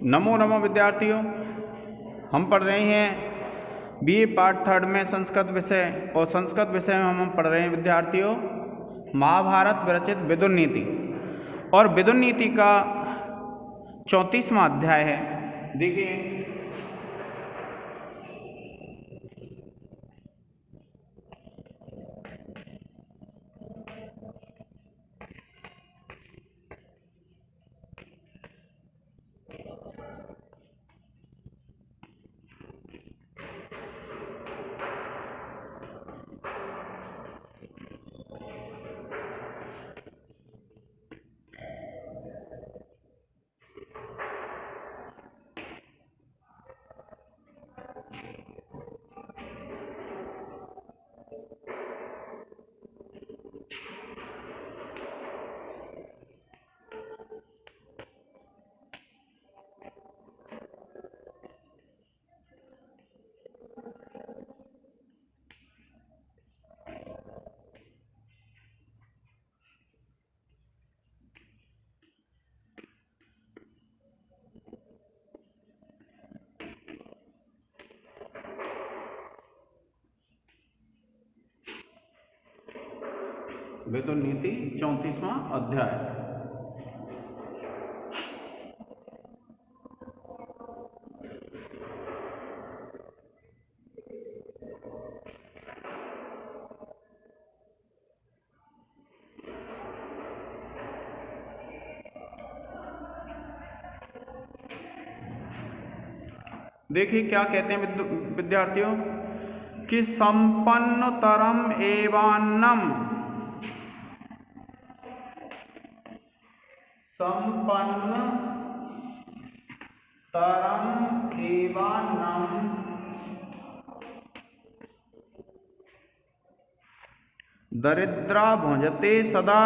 नमो नमो विद्यार्थियों, हम पढ़ रहे हैं बीए पार्ट 3 में संस्कृत विषय। और संस्कृत विषय में हम पढ़ रहे हैं विद्यार्थियों महाभारत विरचित विदुर नीति। और विदुर नीति का 34वां अध्याय है। देखिए, विदुर नीति 34वां अध्याय। देखिए क्या कहते हैं विद्यार्थियों कि संपन्न तरम एवान्नम, संपन्न तरम एवान्नम दरिद्रा भुंजते सदा।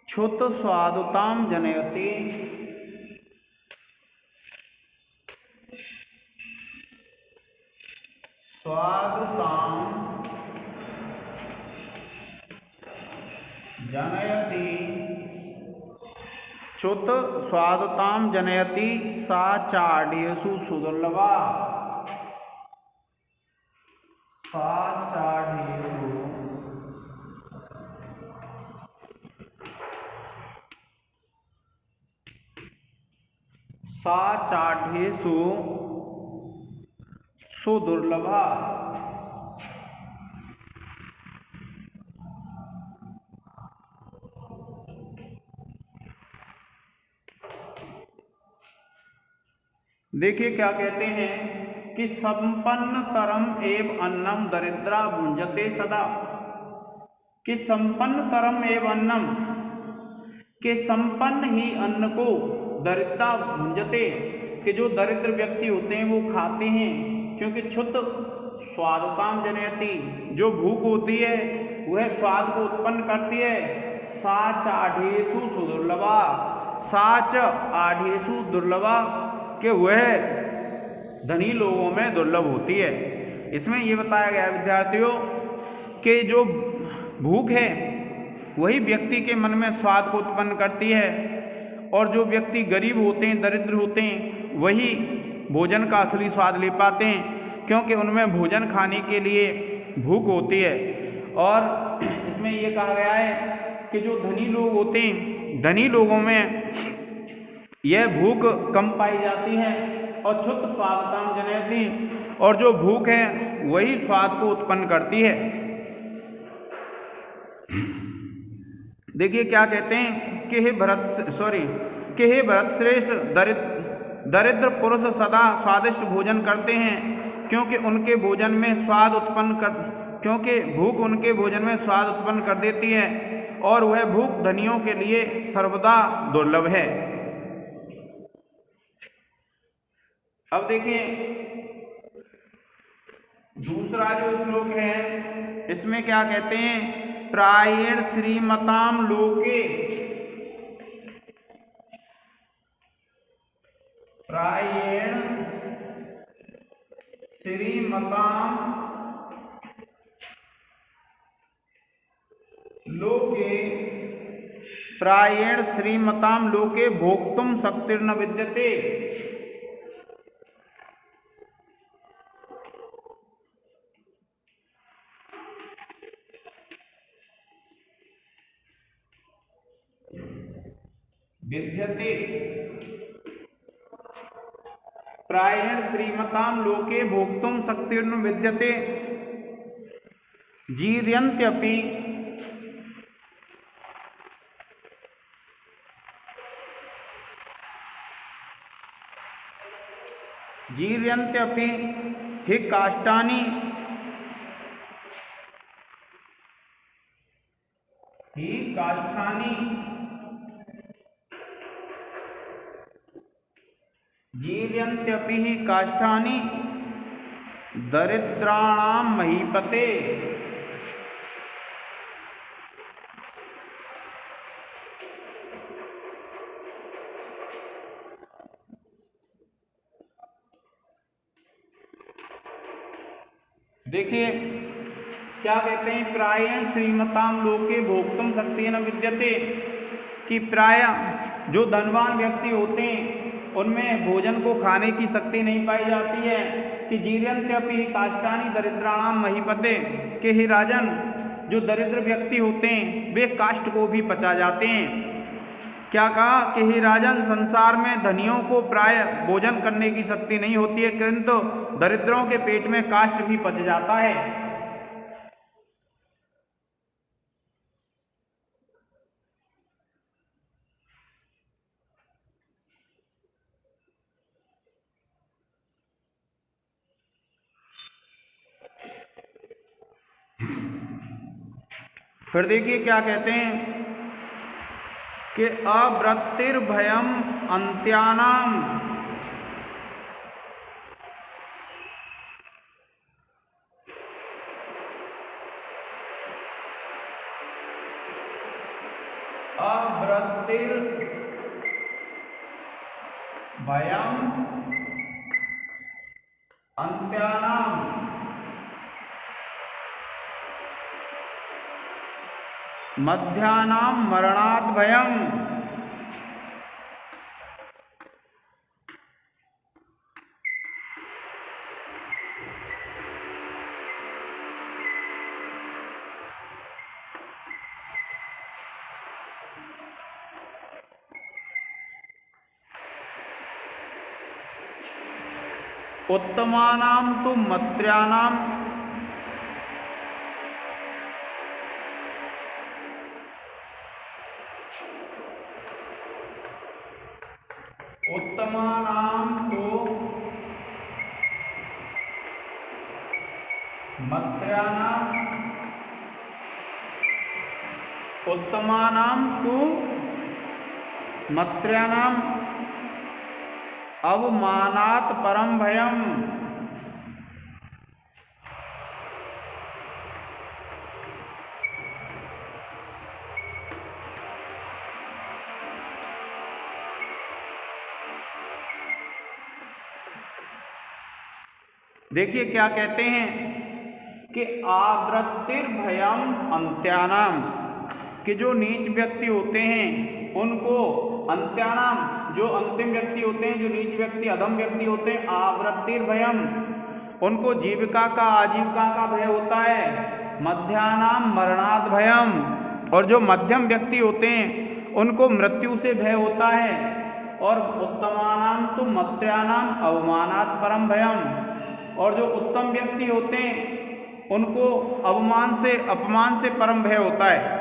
क्षुत स्वादुताम जनयति, स्वादुताम जनयति, क्षुत स्वादुताम जनयति सा चाढ़्यसु सुदुर्लभा। सा चाढ़्यसु सा चाढ़्यसु सुदुर्लभा। देखिए क्या कहते हैं कि संपन्न तरम एव अन्नम दरिद्रा भुंजते सदा। कि संपन्न तरम एव अन्नम, के संपन्न ही अन्न को दरिद्रा भुंजते, कि जो दरिद्र व्यक्ति होते हैं वो खाते हैं। क्योंकि क्षुत स्वादुताम जनयति, जो भूख होती है वह स्वाद को उत्पन्न करती है। साच आढ़ेसु सुदुर्लभा, साच आढ़ेसु दुर्लभा, कि वह धनी लोगों में दुर्लभ होती है। इसमें ये बताया गया विद्यार्थियों कि जो भूख है वही व्यक्ति के मन में स्वाद को उत्पन्न करती है। और जो व्यक्ति गरीब होते हैं, दरिद्र होते हैं, वही भोजन का असली स्वाद ले पाते हैं, क्योंकि उनमें भोजन खाने के लिए भूख होती है। और इसमें ये कहा गया है कि जो धनी लोग होते हैं, धनी लोगों में यह भूख कम पाई जाती है। और क्षुत स्वादुताम जनयति, और जो भूख है वही स्वाद को उत्पन्न करती है। देखिए क्या कहते हैं कि हे भरत श्रेष्ठ, दरिद्र पुरुष सदा स्वादिष्ट भोजन करते हैं, क्योंकि उनके भोजन में स्वाद उत्पन्न कर क्योंकि भूख उनके भोजन में स्वाद उत्पन्न कर देती है। और वह भूख धनियों के लिए सर्वदा दुर्लभ है। अब देखिए दूसरा जो श्लोक है इसमें क्या कहते हैं प्रायेण श्रीमतां लोके, प्रायेण श्रीमतां लोके, प्रायेण श्रीमतां लोके भोक्तुं शक्तिर्न विद्यते। विद्यते, प्रायेण श्रीमतां लोके भोक्तुं शक्तिर्न विद्यते। जीर्यन्त्यपि, जीर्यन्त्यपि हि काष्ठानि, हि काष्ठानि, जीर्यन्त्यपि हि काष्ठानि दरिद्राणां महीपते। देखिए क्या कहते हैं, प्रायेण श्रीमतां लोके भोक्तुं शक्तिर्न विद्यते, कि प्राय जो धनवान व्यक्ति होते हैं उनमें भोजन को खाने की शक्ति नहीं पाई जाती है। कि जीर्यन्त्यपि काष्ठानि दरिद्राणां महीपते, के हे राजन, जो दरिद्र व्यक्ति होते हैं वे काष्ठ को भी पचा जाते हैं। क्या कहा कि हे राजन, संसार में धनियों को प्राय भोजन करने की शक्ति नहीं होती है, किंतु दरिद्रों के पेट में काष्ठ भी पच जाता है। फिर देखिए क्या कहते हैं कि अवृत्तिर्भयम् अन्त्यानाम्, अवृत्तिर्भयम् अन्त्यानाम् मध्यानां मरणात् भयम्। उत्तमानां तु मत्र्याणां, उत्तमानां तु मत्र्याणां, उत्तमानां तु मत्र्याणाम् अवमानात् परम भयम्। देखिए क्या कहते हैं कि आवृत्तिर्भयम् अन्त्यानाम, कि जो नीच व्यक्ति होते हैं उनको, अन्त्यानाम जो अंतिम व्यक्ति होते हैं, जो नीच व्यक्ति अधम व्यक्ति होते हैं, आवृत्तिर्भयम् उनको जीविका का, आजीविका का भय होता है। मध्यानाम मरणात् भयम्, और जो मध्यम व्यक्ति होते हैं उनको मृत्यु से भय होता है। और उत्तमानाम तो मत्र्यानाम अवमानात् परम भयम्, और जो उत्तम व्यक्ति होते हैं उनको अवमान से, अपमान से परम भय होता है।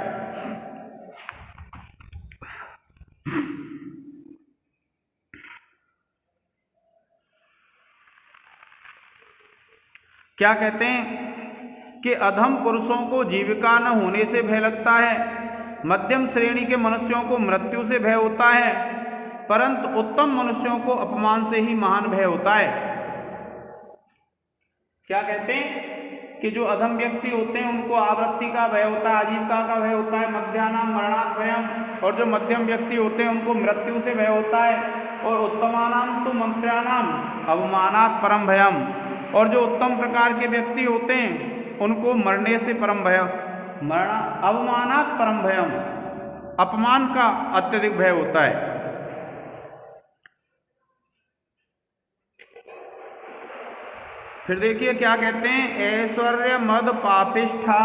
क्या कहते हैं कि अधम पुरुषों को जीविका न होने से भय लगता है, मध्यम श्रेणी के मनुष्यों को मृत्यु से भय होता है, परंतु उत्तम मनुष्यों को अपमान से ही महान भय होता है। क्या कहते हैं कि जो अधम व्यक्ति होते हैं उनको आवृत्ति का भय होता है, आजीविका का भय होता है, मध्यानाम मरणात् भयम, और जो मध्यम व्यक्ति होते हैं उनको मृत्यु से भय होता है, और उत्तमानाम तो मंत्र्याणाम अवमानात् परम भयम, और जो उत्तम प्रकार के व्यक्ति होते हैं उनको मरने से परम भय, अवमानात् परम भयम, अपमान का अत्यधिक भय होता है। फिर देखिए क्या कहते हैं, ऐश्वर्य मद पापिष्ठा,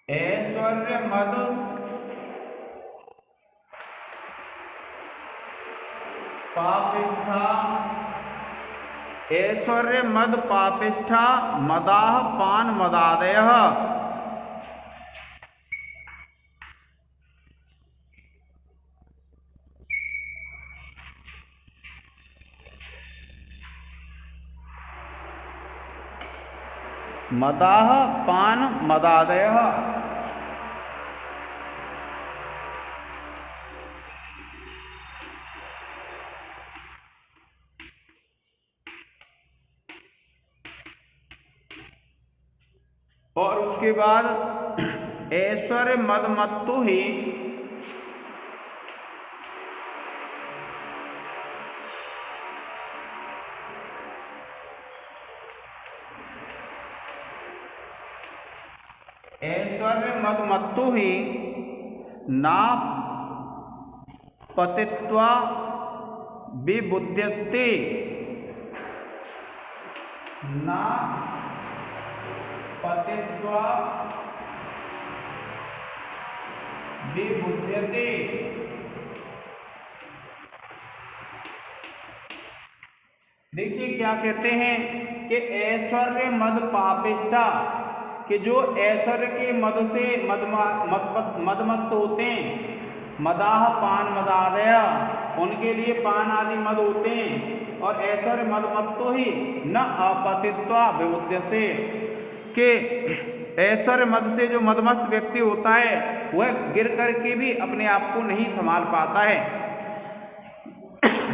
ऐश्वर्य मद पापिष्ठा, ऐश्वर्य मद पापिष्ठा मदाह पान मदादयः, मदाह पान मदादयः। और उसके बाद ऐश्वर्य मदमत्तु ही ऐश्वर्य मदमत्तु ही ना पतित्वा विबुध्यस्ते, ना पतित्वा विबुध्यते। देखिए क्या कहते हैं कि ऐश्वर्य मद पापिष्ठा, कि जो ऐश्वर्य के मद से मदमत्त होते हैं, मदाह पान मदादय, उनके लिए पान आदि मद होते हैं, और ऐश्वर्य मदमत्तो ही न अपतित्वा विबुद्ध से, कि ऐश्वर्य मद से जो मदमस्त व्यक्ति होता है वह गिर करके भी अपने आप को नहीं संभाल पाता है।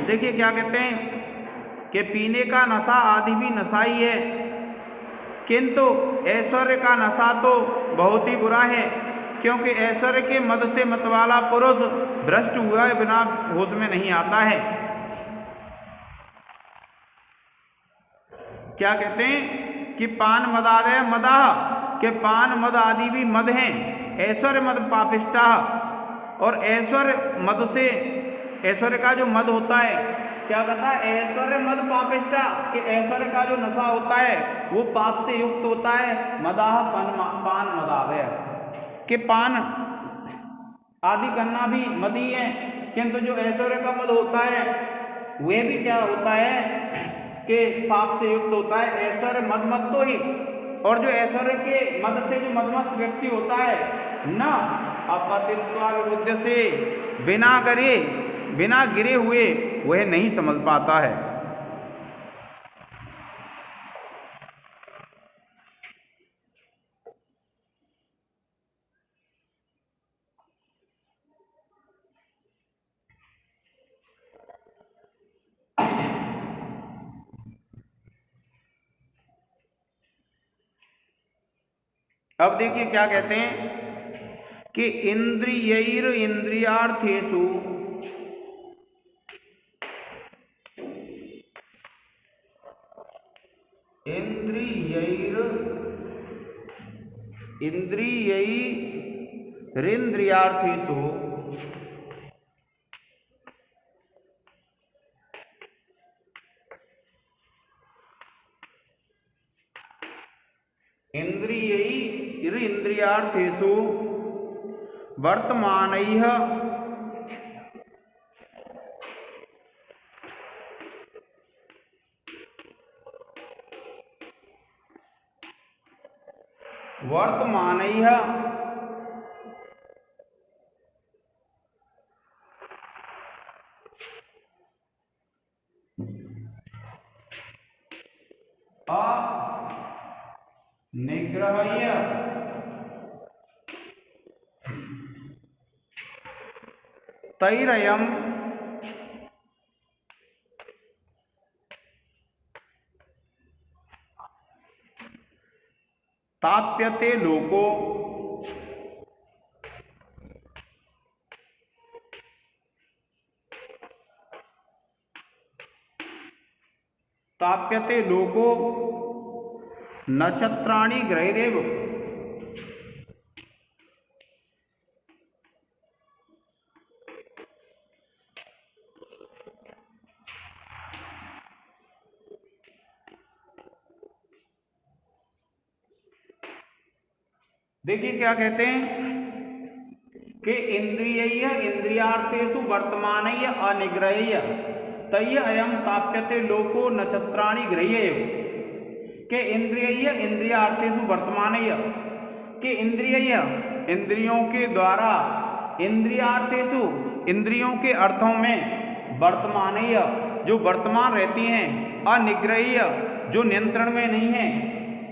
देखिए क्या कहते हैं कि पीने का नशा आदि भी नशा ही है, किंतु ऐश्वर्य का नशा तो बहुत ही बुरा है, क्योंकि ऐश्वर्य के मद से मतवाला पुरुष भ्रष्ट हुआ बिना होश में नहीं आता है। क्या कहते हैं कि पान मदादय मदाह, के पान मद आदि भी मद हैं, ऐश्वर्य मद पापिष्ठा, और ऐश्वर्य मद से, ऐश्वर्य का जो मद होता है क्या कहता है, ऐश्वर्य मद पापिष्ठा, कि ऐश्वर्य का जो नशा होता है वो पाप से युक्त होता है। मदाह पान मदादय, कि पान आदि करना भी मद ही है, किंतु जो ऐश्वर्य का मद होता है वह भी क्या होता है कि पाप से युक्त होता है। ऐश्वर्य मद तो ही, और जो ऐश्वर्य के मद से जो मदमस्त व्यक्ति होता है न अपतित्वा विबुद्ध से, बिना गिरे हुए वह नहीं समझ पाता है। अब देखिए क्या कहते हैं कि इंद्रियैर इंद्रियार्थेषु इंद्रियैरिन्द्रियार्थेषु इंद्रियैरिन्द्रियार्थेषु वर्तमानैः निग्रह्य तैरयम् ताप्यते लोको ताप्यते लोको नक्षत्राणि ग्रहैरेव। देखिए क्या कहते हैं कि इंद्रियैः इंद्रियार्थेषु वर्तमानैः अनिग्रहैः तैः अयं ताप्यते लोको नक्षत्राणि ग्रहैरेव। के इंद्रियैः इंद्रियार्थेषु वर्तमानैः के इंद्रियैः इंद्रियों के द्वारा इंद्रियार्थेषु इंद्रियों के अर्थों में वर्तमानैः जो वर्तमान रहती हैं अनिग्रह्य जो नियंत्रण में नहीं है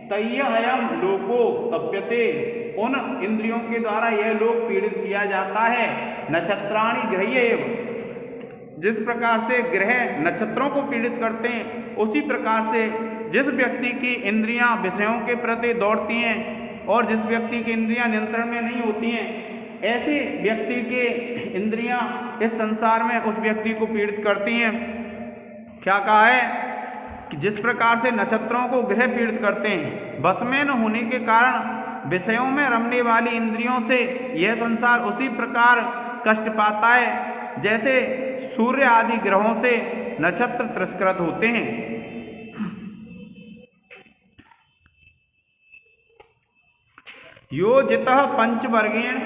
तय्य अयम लोको तप्यते उन इंद्रियों के द्वारा यह लोक पीड़ित किया जाता है। नक्षत्राणि ग्रह्यैव जिस प्रकार से ग्रह नक्षत्रों को पीड़ित करते हैं उसी प्रकार से जिस व्यक्ति की इंद्रियां विषयों के प्रति दौड़ती हैं और जिस व्यक्ति की इंद्रियां नियंत्रण में नहीं होती हैं ऐसे व्यक्ति के इंद्रियां इस संसार में उस व्यक्ति को पीड़ित करती हैं। क्या कहा है कि जिस प्रकार से नक्षत्रों को ग्रह पीड़ित करते हैं बस में न होने के कारण विषयों में रमने वाली इंद्रियों से यह संसार उसी प्रकार कष्ट पाता है जैसे सूर्य आदि ग्रहों से नक्षत्र तिरस्कृत होते हैं। यो जितः पंचवर्गेण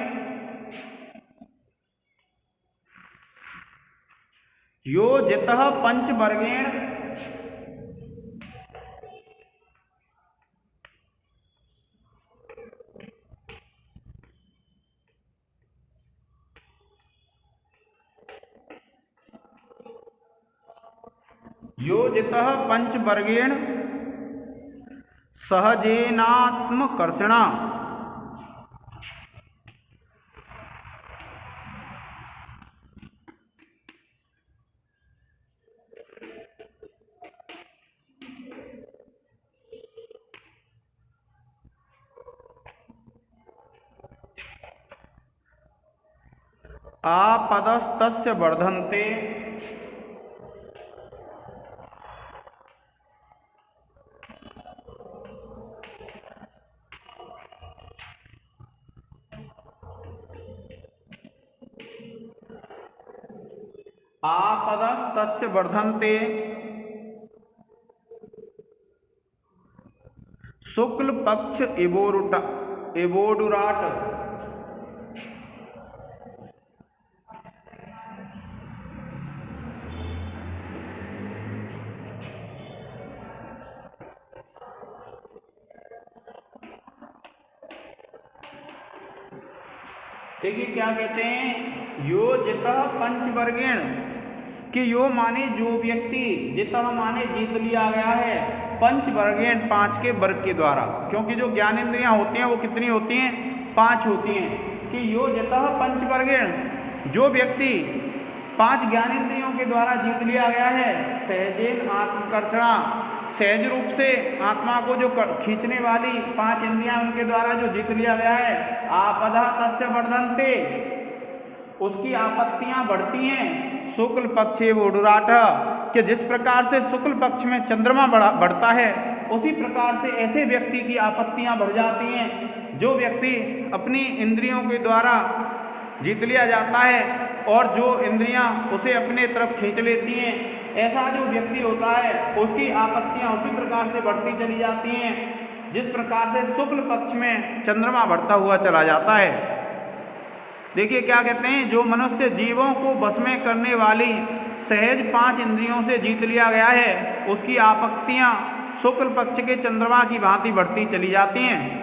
यो जितः पंचवर्गेण योजितः पंचवर्गेण सहजेनात्मकर्षणा आपदस्तस्य वर्धन्ते आपदस्तस्य वर्धन्ते शुक्ल पक्ष इवोडुराट देखिए क्या कहते हैं यो जितः पंचवर्गेण कि यो माने जो व्यक्ति जितः माने जीत लिया गया है पंचवर्गेण पांच के वर्ग के द्वारा क्योंकि जो ज्ञानेंद्रियां होती हैं वो कितनी होती हैं पांच होती हैं कि यो जितः पंचवर्गेण जो व्यक्ति पांच ज्ञानेंद्रियों के द्वारा जीत लिया गया है सहजेन आत्मकर्षणा सहज रूप से आत्मा को जो खींचने वाली पांच इंद्रियां उनके द्वारा जो जीत लिया गया है आपदा तस्य वर्धन्ते उसकी आपत्तियां बढ़ती हैं शुक्ल पक्षे वोडुराट कि जिस प्रकार से शुक्ल पक्ष में चंद्रमा बढ़ता है उसी प्रकार से ऐसे व्यक्ति की आपत्तियां बढ़ जाती हैं जो व्यक्ति अपनी इंद्रियों के द्वारा जीत लिया जाता है और जो इंद्रियां उसे अपने तरफ खींच लेती हैं ऐसा जो व्यक्ति होता है उसकी आपत्तियां उसी प्रकार से बढ़ती चली जाती हैं जिस प्रकार से शुक्ल पक्ष में चंद्रमा बढ़ता हुआ चला जाता है। देखिए क्या कहते हैं जो मनुष्य जीवों को बस में करने वाली सहज पांच इंद्रियों से जीत लिया गया है उसकी आपत्तियां शुक्ल पक्ष के चंद्रमा की भांति बढ़ती चली जाती हैं।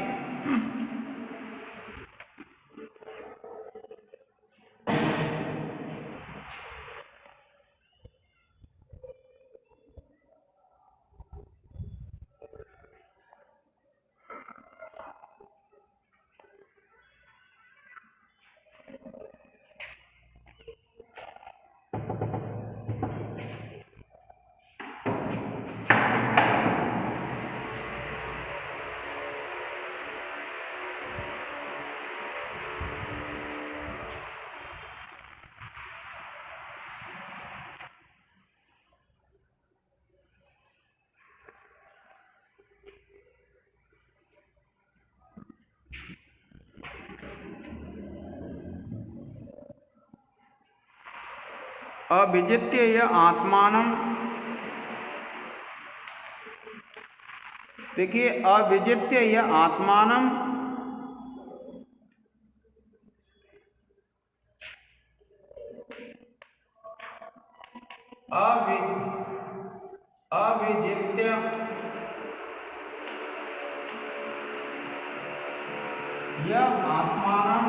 अविजित्य य आत्मानं, देखिए अविजित्य य आत्मानं अविजित्य य आत्मानं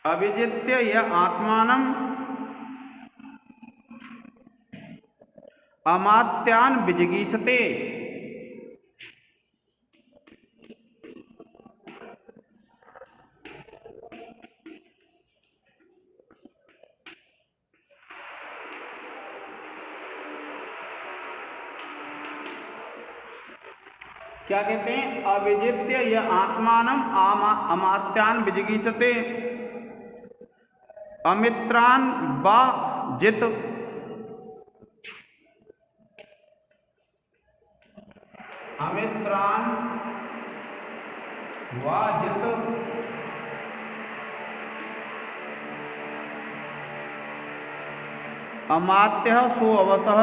अविजित्य य आत्मानं अमात्यान् विजिगीषते। क्या कहते हैं? अविजित्य य आत्मानं अमात्यान् विजिगीषते अमित्रान् वा जित, अमित्रान् वा जित अमात्यः सो अवसः,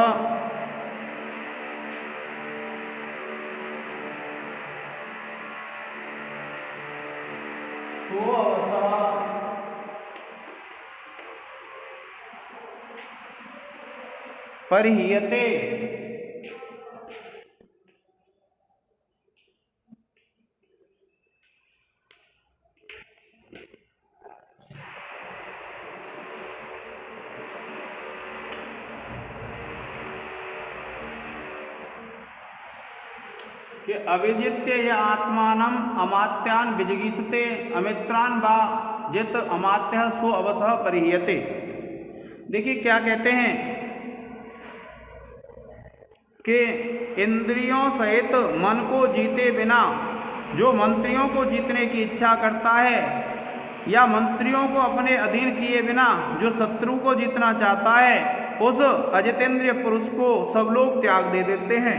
सो अवसः परिहीयते। कि अविजित्य य आत्मानं अमात्यान् विजिगीषते अमित्रान् वा जित अमात्यः सो अवसः परिहीयते। देखिए क्या कहते हैं कि इंद्रियों सहित मन को जीते बिना जो मंत्रियों को जीतने की इच्छा करता है, या मंत्रियों को अपने अधीन किए बिना जो शत्रु को जीतना चाहता है, उस अजितेंद्रिय पुरुष को सब लोग त्याग दे देते हैं।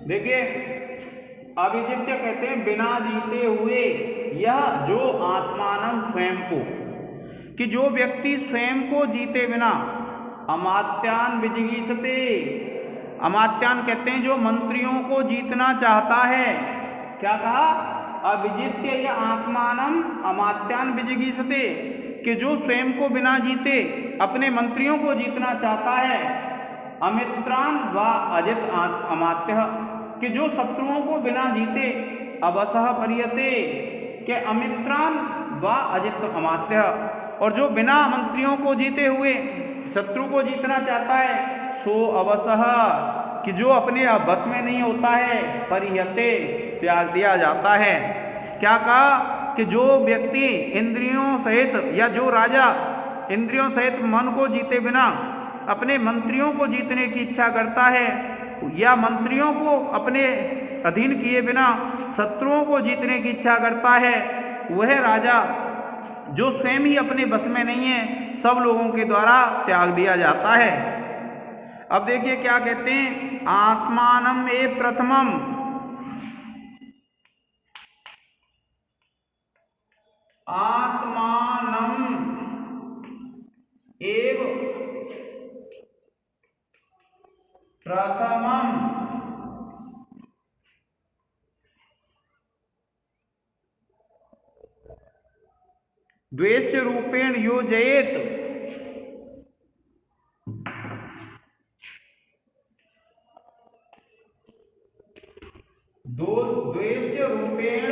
देखिए अविजित्य कहते हैं बिना जीते हुए, यह जो आत्मानं स्वयं को, कि जो व्यक्ति स्वयं को जीते बिना अमात्यान् विजिगीषते, अमात्यान कहते हैं जो मंत्रियों को जीतना चाहता है। क्या कहा? अविजित्य य आत्मानं अमात्यान् विजिगीषते, कि जो स्वयं को बिना जीते अपने मंत्रियों को जीतना चाहता है। अमित्रान् वा अजित अमात्यः, कि जो शत्रुओं को बिना जीते अवसः परियते, कि अमित्रान् वा अजित अमात्यः, और जो बिना मंत्रियों को जीते हुए शत्रु को जीतना चाहता है, सो अवसः, कि जो अपने बस में नहीं होता है, परिहते, त्याग दिया जाता है। क्या कहा? कि जो व्यक्ति इंद्रियों सहित, या जो राजा इंद्रियों सहित मन को जीते बिना अपने मंत्रियों को जीतने की इच्छा करता है, या मंत्रियों को अपने अधीन किए बिना शत्रुओं को जीतने की इच्छा करता है, वह राजा जो स्वयं ही अपने बस में नहीं है, सब लोगों के द्वारा त्याग दिया जाता है। अब देखिए क्या कहते हैं? आत्मानं एव प्रथमम, आत्मानं एव प्रथमम द्वेष्य रूपेण योजयेत, द्वेष्य रूपेण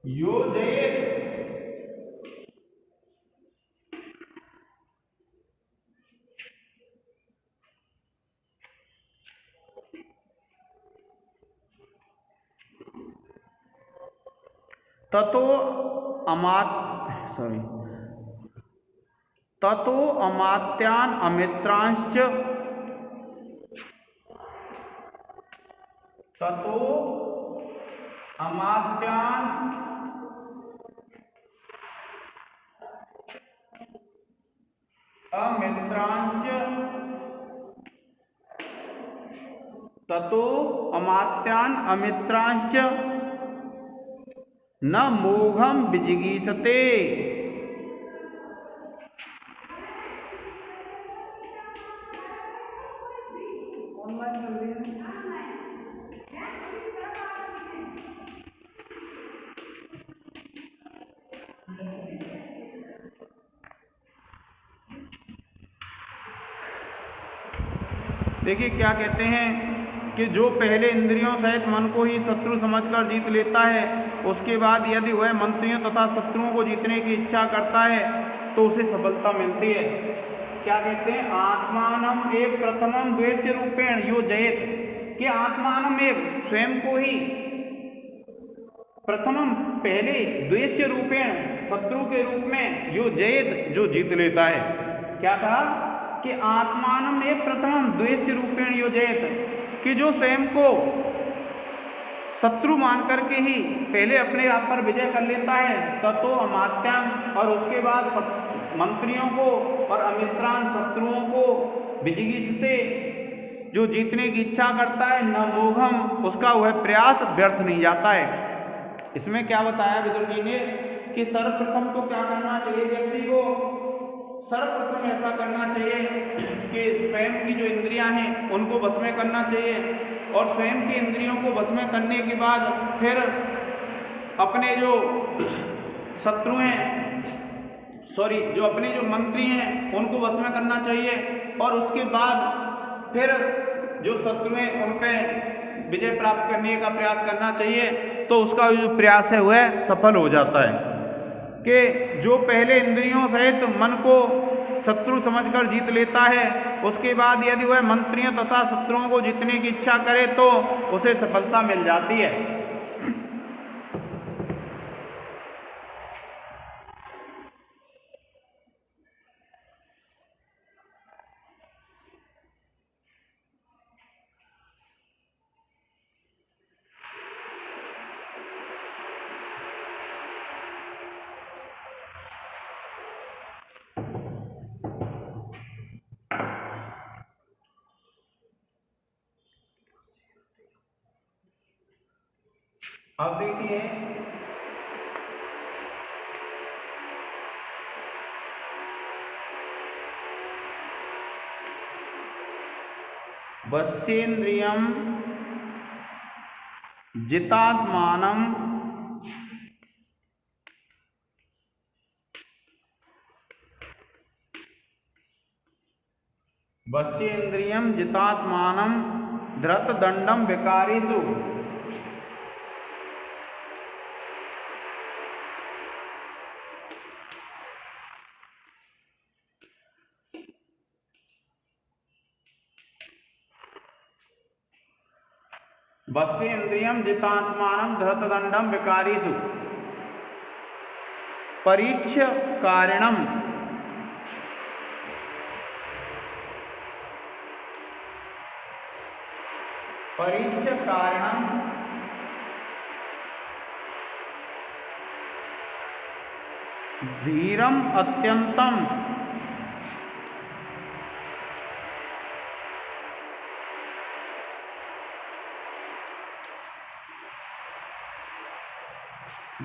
योजयेत, ततो अमात्यान् अमित्रांश्च, ततो अमात्यान् अमित्रांश्च ततो अमात्यान् अमित्रांश्च न मोघम विजिगीषते। देखिए क्या कहते हैं कि जो पहले इंद्रियों सहित मन को ही शत्रु समझकर जीत लेता है, उसके बाद यदि वह मंत्रियों तथा शत्रुओं को जीतने की इच्छा करता है तो उसे सफलता मिलती है। क्या कहते हैं? आत्मानम एव प्रथमम द्वेष्य रूपेण यो जयेत, कि आत्मानम एव स्वयं को ही प्रथमम पहले द्वेष्य रूपेण शत्रु के रूप में यो जयेत जो जीत लेता है। क्या कहा कि आत्मानम एव प्रथमम द्वेष्य रूपेण यो जयेत, कि जो स्वयं को शत्रु मान करके ही पहले अपने आप पर विजय कर लेता है, ततो अमात्यान, और उसके बाद मंत्रियों को और अमित्रान शत्रुओं को विजिगीषते जो जीतने की इच्छा करता है, न मोघम, उसका वह प्रयास व्यर्थ नहीं जाता है। इसमें क्या बताया विदुर जी ने कि सर्वप्रथम तो क्या करना चाहिए व्यक्ति को? सर्वप्रथम ऐसा करना चाहिए कि स्वयं की जो इंद्रियां हैं उनको वश में करना चाहिए, और स्वयं की इंद्रियों को वश में करने के बाद फिर अपने जो शत्रु हैं, जो अपने जो मंत्री हैं उनको वश में करना चाहिए, और उसके बाद फिर जो शत्रु हैं उन पर विजय प्राप्त करने का प्रयास करना चाहिए। तो उसका जो प्रयास है वह सफल हो जाता है। कि जो पहले इंद्रियों सहित मन को शत्रु समझकर जीत लेता है, उसके बाद यदि वह मंत्रियों तथा शत्रुओं को जीतने की इच्छा करे तो उसे सफलता मिल जाती है। अब देखिए वश्येन्द्रियं जितात्मानं वश्येन्द्रियं जितात्मानं धृतदंडं विकारेषु। वश्येन्द्रियं जितात्मानं धृतदंडं विकारेषु परीक्ष्य कारणम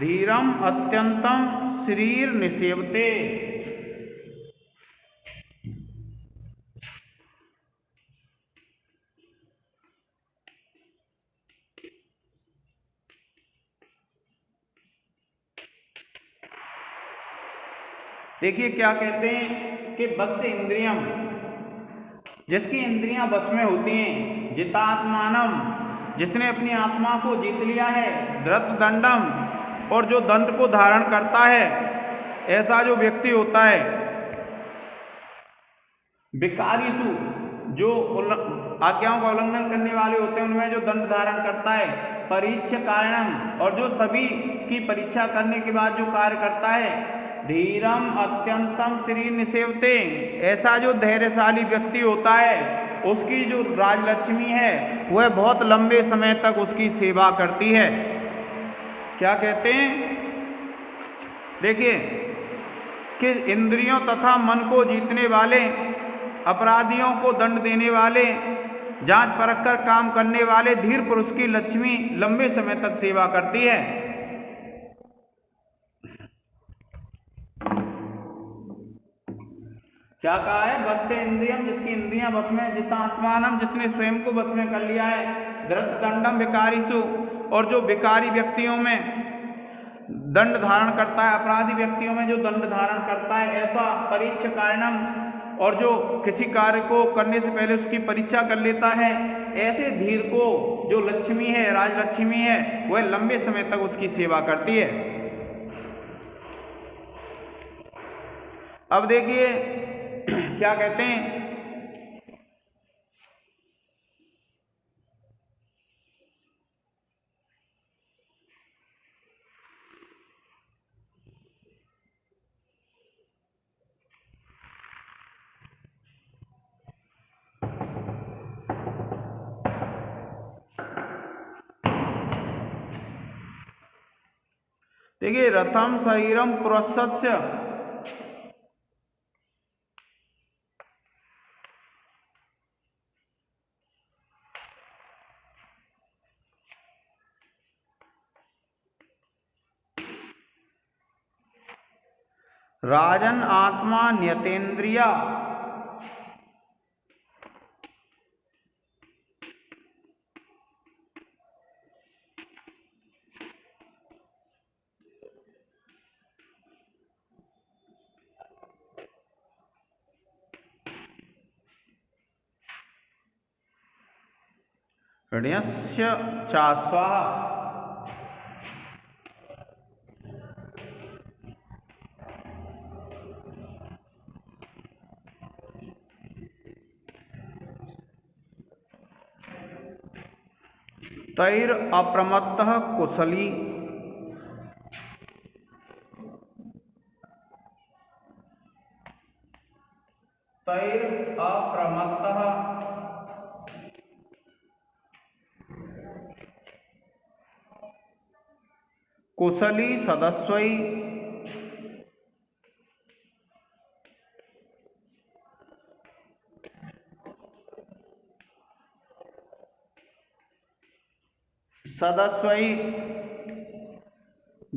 धीरम अत्यंतम शरीर निसेवते। देखिए क्या कहते हैं कि वश्य इंद्रियम, जिसकी इंद्रियां वश में होती हैं, जितात्मानम, जिसने अपनी आत्मा को जीत लिया है, धृत दंडम, और जो दंड को धारण करता है, ऐसा जो व्यक्ति होता है, विकारीसु, जो आज्ञाओं का उल्लंघन करने वाले होते हैं उनमें जो दंड धारण करता है, परीक्ष्य कारणम, और जो सभी की परीक्षा करने के बाद जो कार्य करता है, धीरम अत्यंतम शरीर निसेवते, ऐसा जो धैर्यशाली व्यक्ति होता है उसकी जो राजलक्ष्मी है वह बहुत लंबे समय तक उसकी सेवा करती है। क्या कहते हैं? देखिए कि इंद्रियों तथा मन को जीतने वाले, अपराधियों को दंड देने वाले जांच परख कर काम करने वाले धीर पुरुष की लक्ष्मी लंबे समय तक सेवा करती है। क्या कहा है? बस से इंद्रियम, जिसकी इंद्रियां बस में, जितना आत्मानम, जिसने स्वयं को बस में कर लिया है, धृत दंडम विकारीसु, और जो विकारी व्यक्तियों में दंड धारण करता है, अपराधी व्यक्तियों में जो दंड धारण करता है, ऐसा परीक्ष कारणम, और जो किसी कार्य को करने से पहले उसकी परीक्षा कर लेता है, ऐसे धीर को जो लक्ष्मी है, राजलक्ष्मी है, वह लंबे समय तक उसकी सेवा करती है। अब देखिए क्या कहते हैं, देखिए रथम शरीरम पुरुषस्य, राजन आत्मा न्यतेन्द्रिया, ऋण्यस्य चास्वाहा, तैर अप्रमत्तः कुशली, तैर अप्रमत्तः कुशली सदस्वई, सदस्वई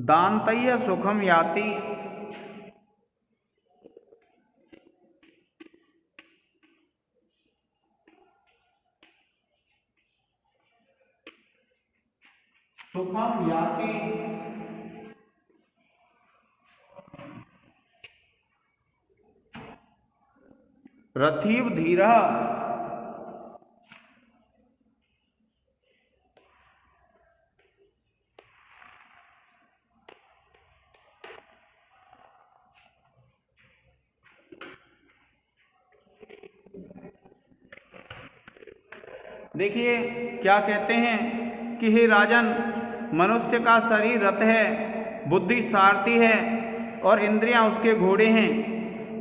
दान्तय्य सुखम याति, सुखम याति, रथीव धीरः, देखिए क्या कहते हैं कि हे राजन, मनुष्य का शरीर रथ है, बुद्धि सारथी है और इंद्रियां उसके घोड़े हैं।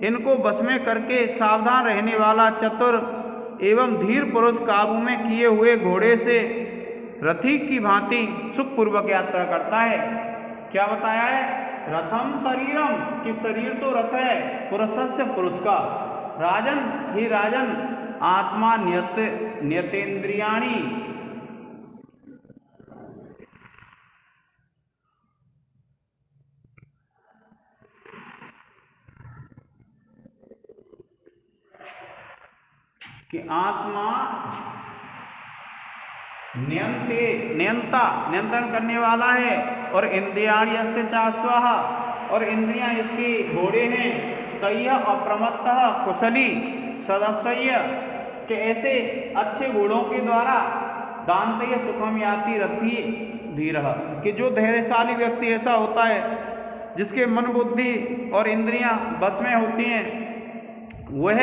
इनको बस में करके सावधान रहने वाला चतुर एवं धीर पुरुष काबू में किए हुए घोड़े से रथी की भांति सुखपूर्वक यात्रा करता है। क्या बताया है? रथम शरीरम, कि शरीर तो रथ है, पुरुषस्य पुरुष का, राजन ही राजन, आत्मा नियतेन्द्रियाणि, कि आत्मा नियंत्रण करने वाला है, और इंद्रियाणि यस्य चास्वाहा, और इंद्रियां इसकी घोड़े हैं। तय्य अप्रमत्तः कुशली सदस्यय, के ऐसे अच्छे घोड़ों के द्वारा दान्तय्य सुखम याति रथी धीरः, कि जो धैर्यशाली व्यक्ति ऐसा होता है जिसके मन बुद्धि और इंद्रियां बस में होती हैं, वह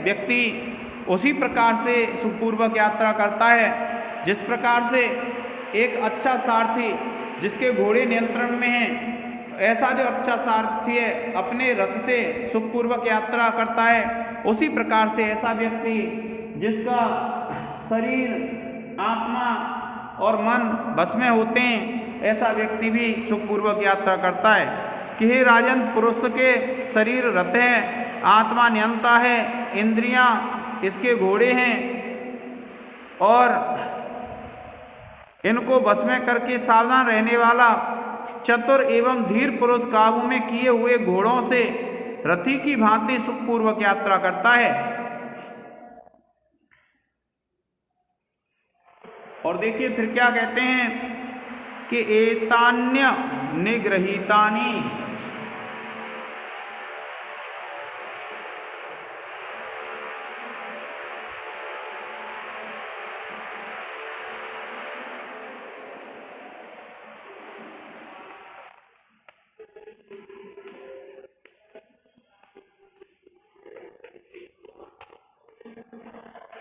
व्यक्ति उसी प्रकार से सुखपूर्वक यात्रा करता है जिस प्रकार से एक अच्छा सारथी जिसके घोड़े नियंत्रण में हैं, ऐसा जो अच्छा सारथी है अपने रथ से सुखपूर्वक यात्रा करता है, उसी प्रकार से ऐसा व्यक्ति जिसका शरीर, आत्मा और मन बस में होते हैं, ऐसा व्यक्ति भी सुखपूर्वक यात्रा करता है। कि हे राजन, पुरुष के शरीर रथ है, आत्मा नियंता है, इंद्रियां इसके घोड़े हैं, और इनको वश में करके सावधान रहने वाला चतुर एवं धीर पुरुष काबू में किए हुए घोड़ों से रथी की भांति सुखपूर्वक यात्रा करता है। और देखिए फिर क्या कहते हैं कि एतान्य निगृहीतानि,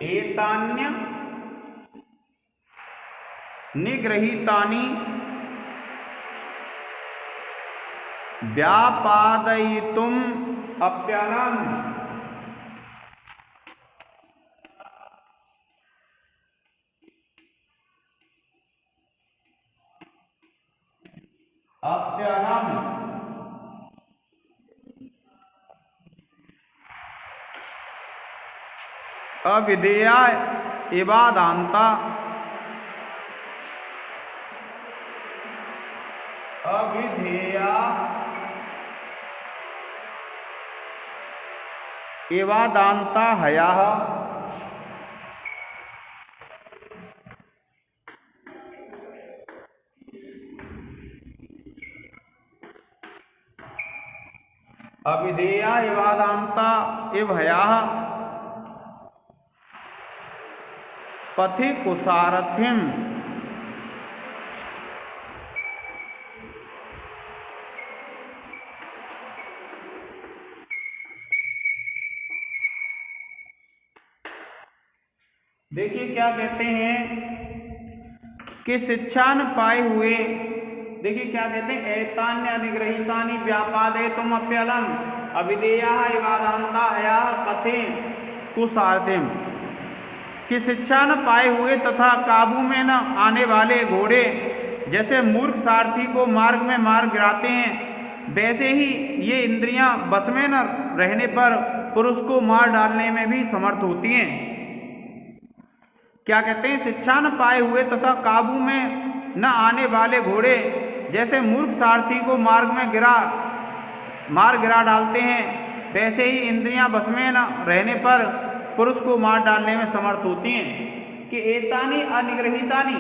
एतान्य निगृहीतानि व्यापादयितुम् अप्यलम्, अविधेया एवादान्ता, अविधेया एवादान्ता हयाः, अविधेया एवादान्ता एव हयाः पथि कुसारथिम्, देखिए क्या कहते हैं कि शिक्षा न पाए हुए, देखिए क्या कहते हैं, एतान्य निगृहीतानि व्यापादयितुम् अप्यलम् अविधेयाः एवादान्ता हयाः पथे कुसारथिम्, कि शिक्षा न पाए हुए तथा काबू में न आने वाले घोड़े जैसे मूर्ख सारथी को मार्ग में मार गिराते हैं, वैसे ही ये इंद्रियां बस में न रहने पर पुरुष को मार डालने में भी समर्थ होती हैं। क्या कहते हैं, शिक्षा न पाए हुए तथा काबू में न आने वाले घोड़े जैसे मूर्ख सारथी को मार्ग में मार गिरा डालते हैं, वैसे ही इंद्रियां बस में न रहने पर पुरुष को मार डालने में समर्थ होती हैं। कि एतानि अनिगृहीतानि,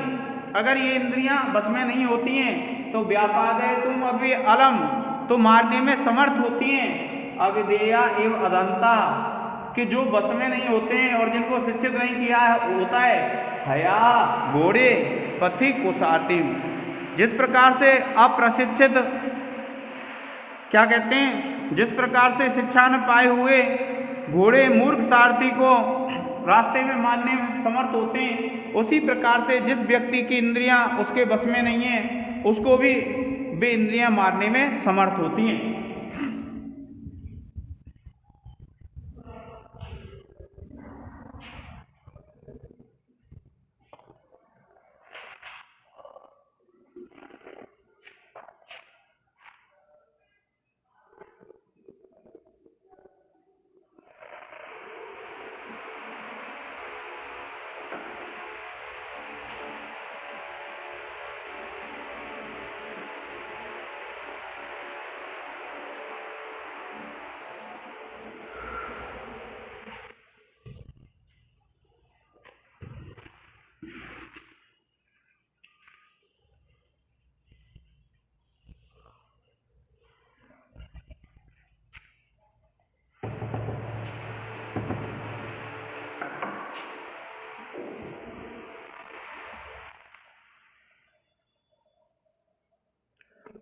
अगर ये इंद्रियां बस में नहीं होती हैं तो व्यापादयितुम् अभी अलम, तो मारने में समर्थ होती हैं। अविधेया एवं अदंता, कि जो बस में नहीं होते हैं और जिनको शिक्षित नहीं किया होता है, हया घोड़े पथि कुसारथिम्, जिस प्रकार से अप्रशिक्षित, क्या कहते हैं, जिस प्रकार से शिक्षा न पाए हुए घोड़े मूर्ख सारथी को रास्ते में मारने में समर्थ होते हैं, उसी प्रकार से जिस व्यक्ति की इंद्रियां उसके बस में नहीं है उसको भी वे इंद्रियां मारने में समर्थ होती हैं।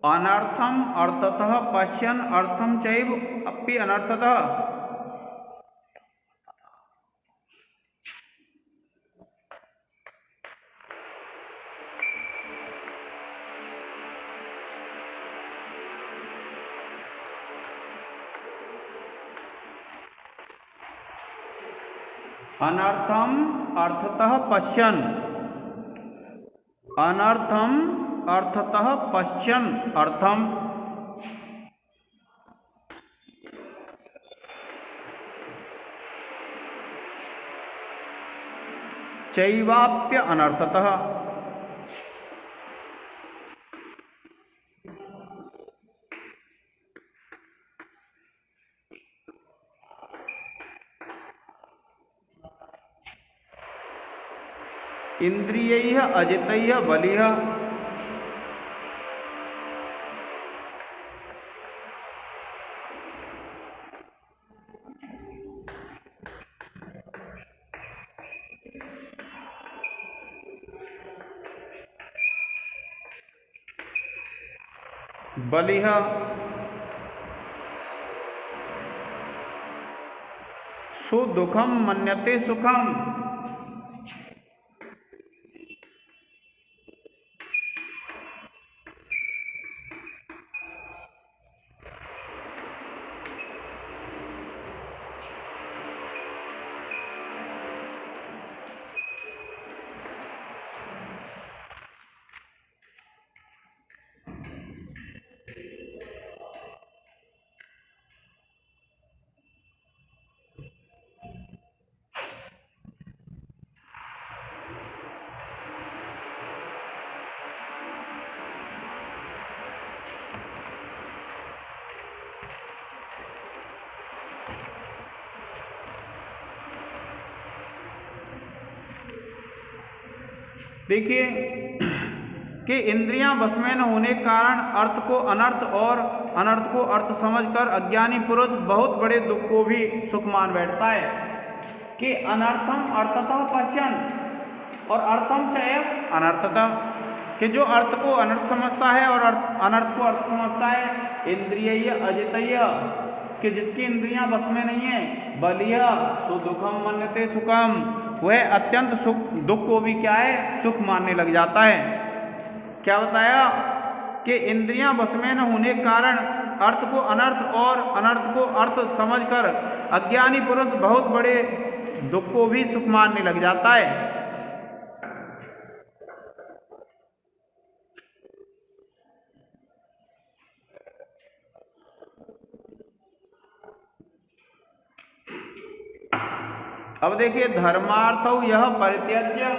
अनर्थम अर्थतः पश्यन् अर्थम चैव अपि अनर्थतः, अनर्थम अर्थतः पश्यन्, अनर्थम अर्थतः पश्यन् अर्थम, चैवाप्य अनर्थतः। इंद्रियैः अजितैः बलिः बलिः सुदुःखम मन्यते सुखम। देखिए कि इंद्रियां वश में न होने के कारण अर्थ को अनर्थ और अनर्थ को अर्थ समझकर अज्ञानी पुरुष बहुत बड़े दुख को भी सुख मान बैठता है। कि अनर्थम अर्थतः पश्यन् और अर्थम च अनर्थतः, कि जो अर्थ को अनर्थ समझता है और अनर्थ को अर्थ समझता है। इंद्रिय अजितय, कि जिसकी इंद्रियां बस में नहीं है। बलिय सुदुखम मन्यते सुखम, वह अत्यंत सुख दुख को भी क्या है सुख मानने लग जाता है। क्या बताया कि इंद्रियां बस में न होने के कारण अर्थ को अनर्थ और अनर्थ को अर्थ समझकर अज्ञानी पुरुष बहुत बड़े दुख को भी सुख मानने लग जाता है। अब देखिए धर्मार्थ यह परित्यज्य,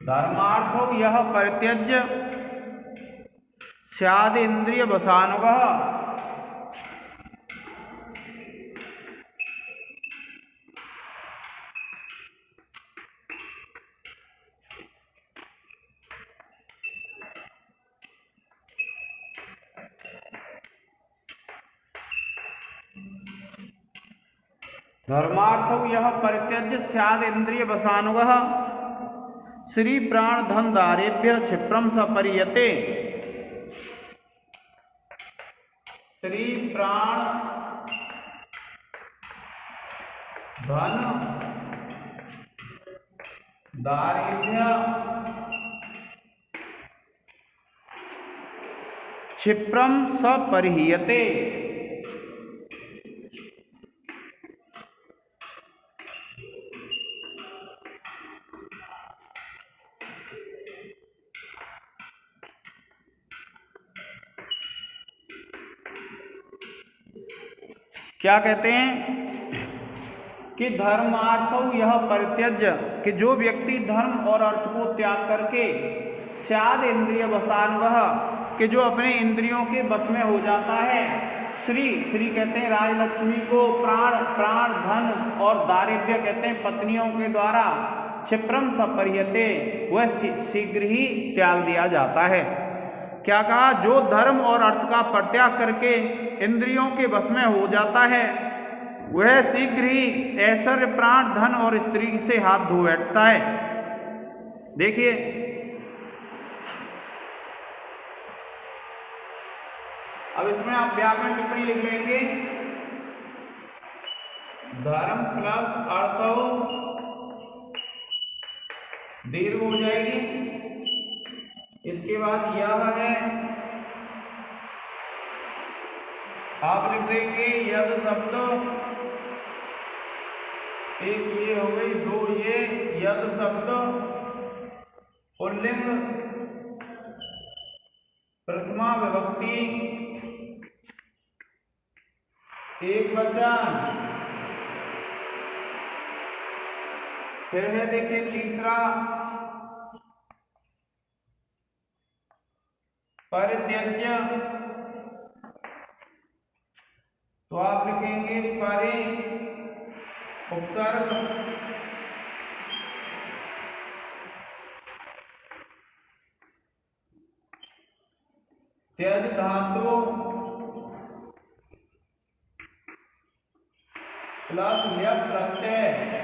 धर्मार्थो यह परित्यज्य स्याद् इंद्रिय वशानुगः। धर्मार्थो यह परित्यज्य स्याद् इंद्रिय वशानुगः श्री प्राण धन दारेभ्य क्षिप्रम सपरियते। श्री प्राण धन दारेभ्य क्षिप्रम सपरियते। क्या कहते हैं कि धर्मार्थो यह परित्यज्य, कि जो व्यक्ति धर्म और अर्थ को त्याग करके स्याद् इंद्रिय वशानुगः, कि जो अपने इंद्रियों के बस में हो जाता है। श्री कहते हैं राजलक्ष्मी को, प्राण धन और दारिद्र्य कहते हैं पत्नियों के द्वारा क्षिप्रम सपरियते, वह शीघ्र ही त्याग दिया जाता है। क्या कहा, जो धर्म और अर्थ का परित्याग करके इंद्रियों के वश में हो जाता है वह शीघ्र ही ऐश्वर्य प्राण धन और स्त्री से हाथ धो बैठता है। देखिए अब इसमें आप व्याकरण टिप्पणी लिख लेंगे। धर्म प्लस अर्थ दीर्घ हो जाएगी। इसके बाद यह है, आप लिख देंगे यद शब्द एक ये हो गई, दो ये यद शब्द पुल्लिंग प्रथमा विभक्ति एक वचन। फिर है देखिए तीसरा परित्यज्य, तो आप लिखेंगे परि उपसर्ग त्यज धातु प्लस ल्यप प्रत्यय।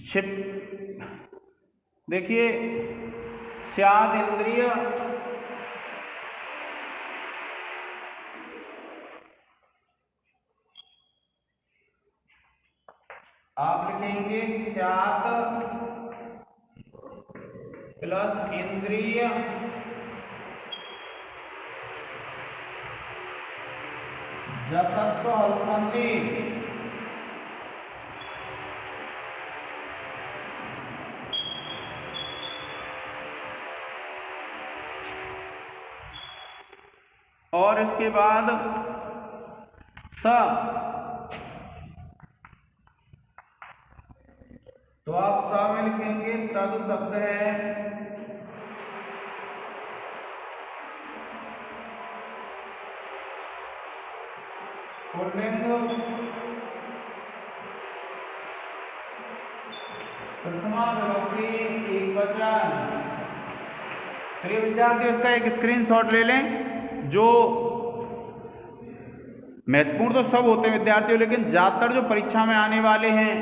छिप देखिए स्याद इंद्रिय, आप लिखेंगे स्यात प्लस इंद्रिय जसत्व हलसंधि। और इसके बाद स, तो आप स में लिखेंगे तद शब्द है पुल्लिंग प्रथमा विभक्ति एक वचन। प्रिय विद्यार्थियों, इसका एक स्क्रीनशॉट ले लें। जो महत्वपूर्ण तो सब होते हैं विद्यार्थियों, लेकिन ज़्यादातर जो परीक्षा में आने वाले हैं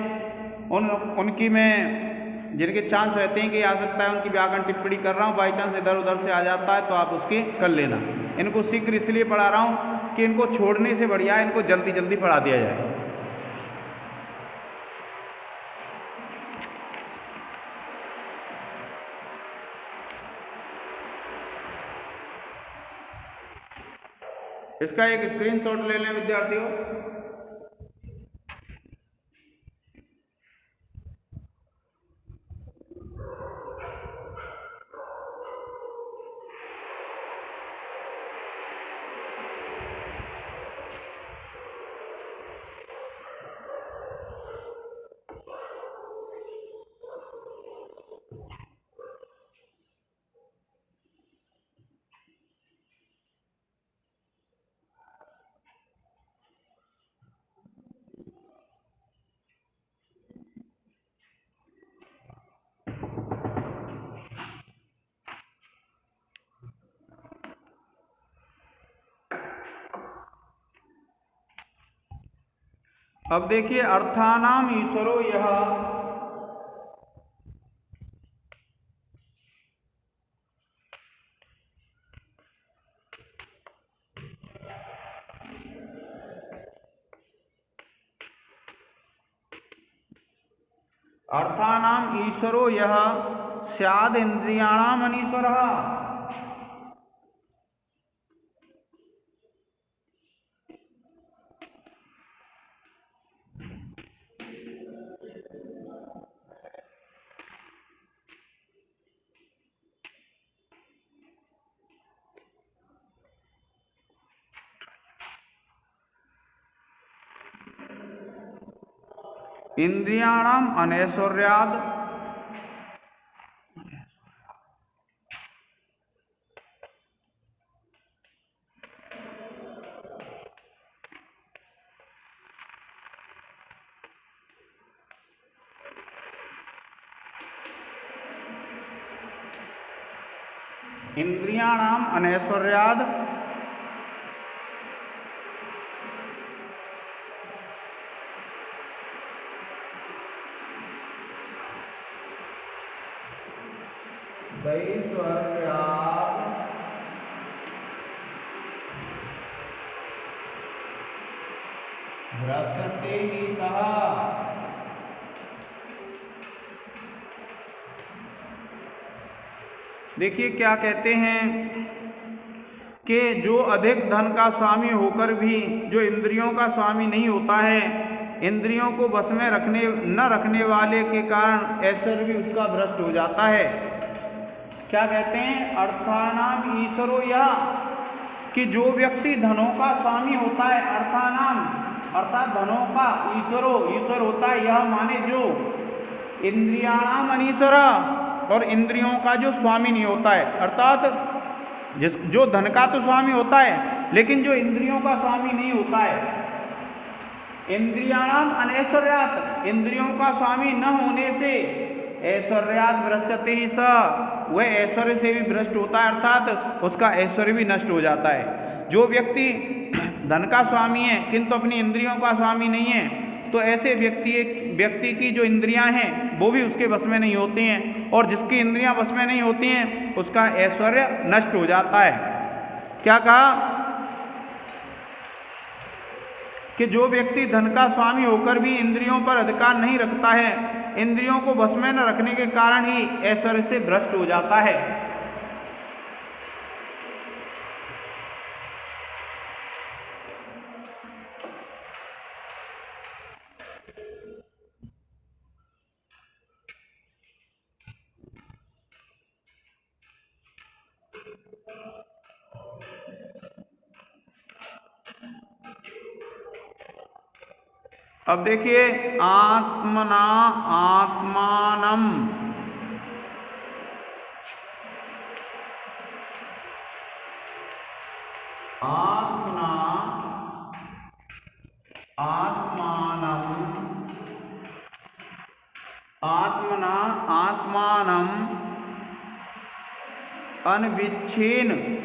उनकी मैं जिनके चांस रहते हैं कि आ सकता है उनकी व्याकरण टिप्पणी कर रहा हूँ, बाई चांस इधर उधर से आ जाता है तो आप उसकी कर लेना। इनको शीघ्र इसलिए पढ़ा रहा हूँ कि इनको छोड़ने से बढ़िया है इनको जल्दी जल्दी पढ़ा दिया जाए। इसका एक स्क्रीनशॉट ले लें विद्यार्थियों। अब देखिए अर्थानाम ईश्वरो यह, अर्थानाम ईश्वरो यह स्याद इंद्रियाणाम अनीश्वरः। इंद्रियाणाम अनैश्वर्याद इंद्रियाणाम अनैश्वर्याद दैश्वर्याद भ्रष्टे ही सह। देखिए क्या कहते हैं कि जो अधिक धन का स्वामी होकर भी जो इंद्रियों का स्वामी नहीं होता है, इंद्रियों को बस में न रखने वाले के कारण ऐश्वर्य भी उसका भ्रष्ट हो जाता है। क्या कहते हैं? अर्थानाम ईश्वरो यह, कि जो व्यक्ति धनों का स्वामी होता है, अर्थानाम अर्थात धनों का, ईश्वर होता है यह माने जो, इंद्रियाणाम अनीश्वर, और इंद्रियों का जो स्वामी नहीं होता है, अर्थात जो धन का तो स्वामी होता है लेकिन जो इंद्रियों का स्वामी नहीं होता है। इंद्रियाणाम अनैश्वर्यात्, इंद्रियों का स्वामी न होने से ऐश्वर्यात् भ्रष्यते ही स, वह ऐश्वर्य से भी भ्रष्ट होता है, अर्थात उसका ऐश्वर्य भी नष्ट हो जाता है। जो व्यक्ति धन का स्वामी है किंतु अपनी इंद्रियों का स्वामी नहीं है, तो ऐसे व्यक्ति की जो इंद्रियां हैं वो भी उसके वश में नहीं होती हैं, और जिसकी इंद्रियां वश में नहीं होती हैं उसका ऐश्वर्य नष्ट हो जाता है। क्या कहा? कि जो व्यक्ति धन का स्वामी होकर भी इंद्रियों पर अधिकार नहीं रखता है, इंद्रियों को वश में न रखने के कारण ही ऐश्वर्य से भ्रष्ट हो जाता है। अब देखिए, आत्मना आत्मानम, आत्मना आत्मानम, आत्मना आत्मानम अनविच्छिन्न,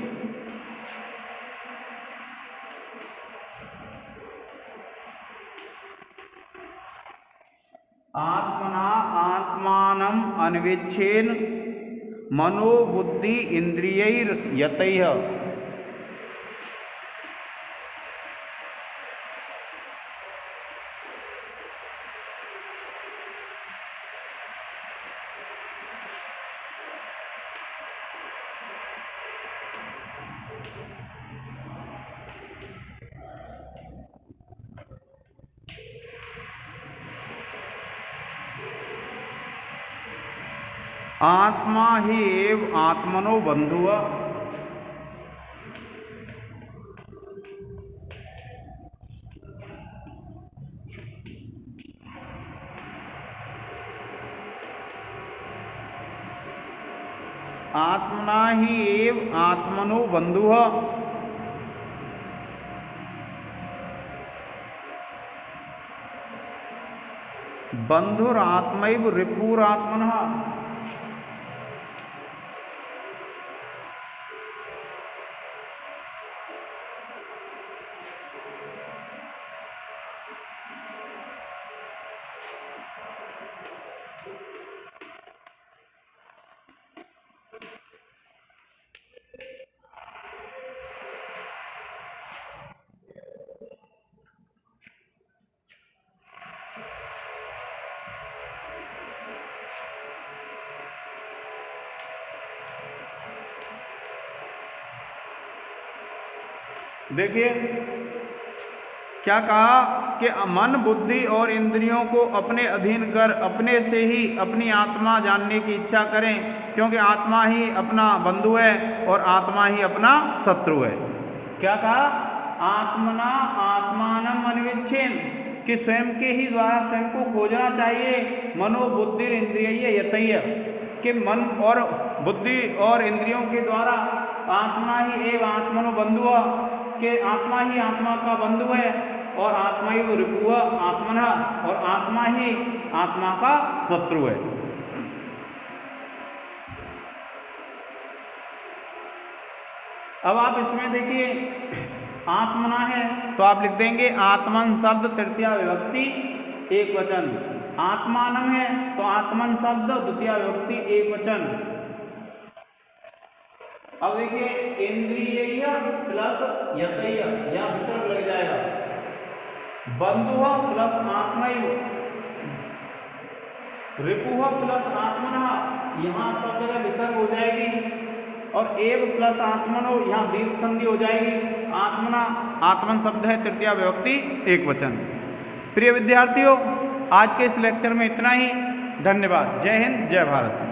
आत्मना आत्मानम अनविच्छेन मनोबुद्धि इंद्रियैर यतैः, आत्मा ही एव आत्मनो बंधुः, आत्मना ही एव आत्मनो बंधुः, बंधुरात्मैव रिपुरात्मनः, देखिए क्या कहा कि मन बुद्धि और इंद्रियों को अपने अधीन कर अपने से ही अपनी आत्मा जानने की इच्छा करें, क्योंकि आत्मा ही अपना बंधु है और आत्मा ही अपना शत्रु है। क्या कहा? आत्मना आत्मानम अनविच्छेन, कि स्वयं के ही द्वारा स्वयं को खोजना चाहिए। मनोबुद्धि इंद्रिय यतैः, कि मन और बुद्धि और इंद्रियों के द्वारा आत्मा ही एवं आत्मनो बंधुः, कि आत्मा ही आत्मा का बंधु है और आत्मा ही रिपुः आत्मनः, और आत्मा ही आत्मा का शत्रु है। अब आप इसमें देखिए, आत्मना है तो आप लिख देंगे आत्मन शब्द तृतीया विभक्ति एक वचन, आत्मानम है तो आत्मन शब्द द्वितीया विभक्ति एक वचन। अब देखिए, इंद्रिय प्लस यतैः, यह विसर्ग लग जाएगा। बंधुः प्लस आत्मैव, रिपुः प्लस आत्मनः, यहाँ सब जगह विसर्ग हो जाएगी। और एव प्लस आत्मनो, यहाँ दीर्घ संधि हो जाएगी। आत्मना, आत्मन शब्द है तृतीया विभक्ति एक वचन। प्रिय विद्यार्थियों, आज के इस लेक्चर में इतना ही। धन्यवाद। जय हिंद, जय भारत।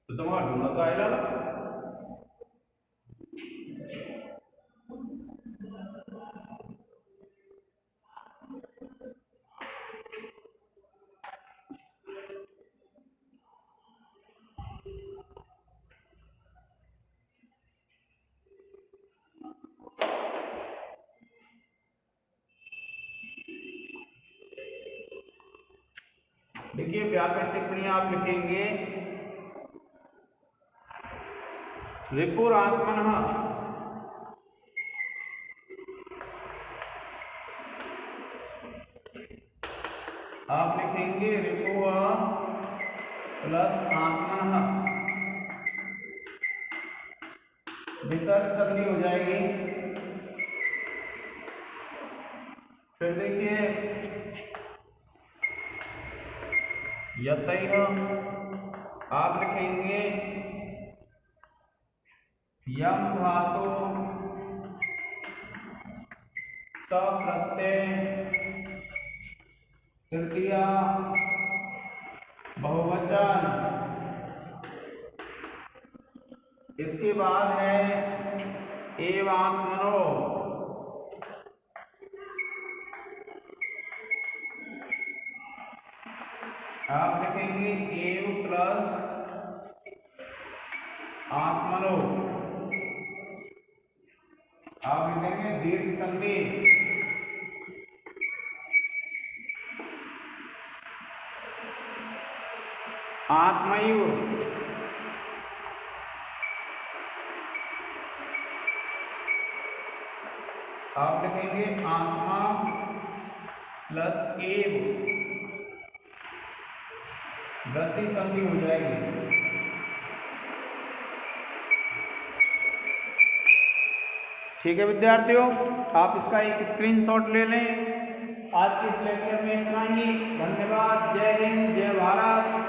तो तुम्हारा ढूंढा तो आएगा। देखिए व्याकरण टिप्पणी आप लिखेंगे रिपुरात्मनः, आप लिखेंगे रिपु प्लस आत्मनः, विसर्ग संधि हो जाएगी। फिर देखिए यतैः, आप लिखेंगे यम धातु त प्रत्यय तृतीया बहुवचन। इसके बाद है एवात्मनो, आप लिखेंगे एव प्लस आत्मनो, आप लिखेंगे दीर्घ संधि। आत्मैव, आप लिखेंगे आत्मा प्लस एव, वृद्धि संधि हो जाएगी। ठीक है विद्यार्थियों, आप इसका एक स्क्रीनशॉट ले लें। आज के इस लेक्चर में इतना ही। धन्यवाद। जय हिंद, जय भारत।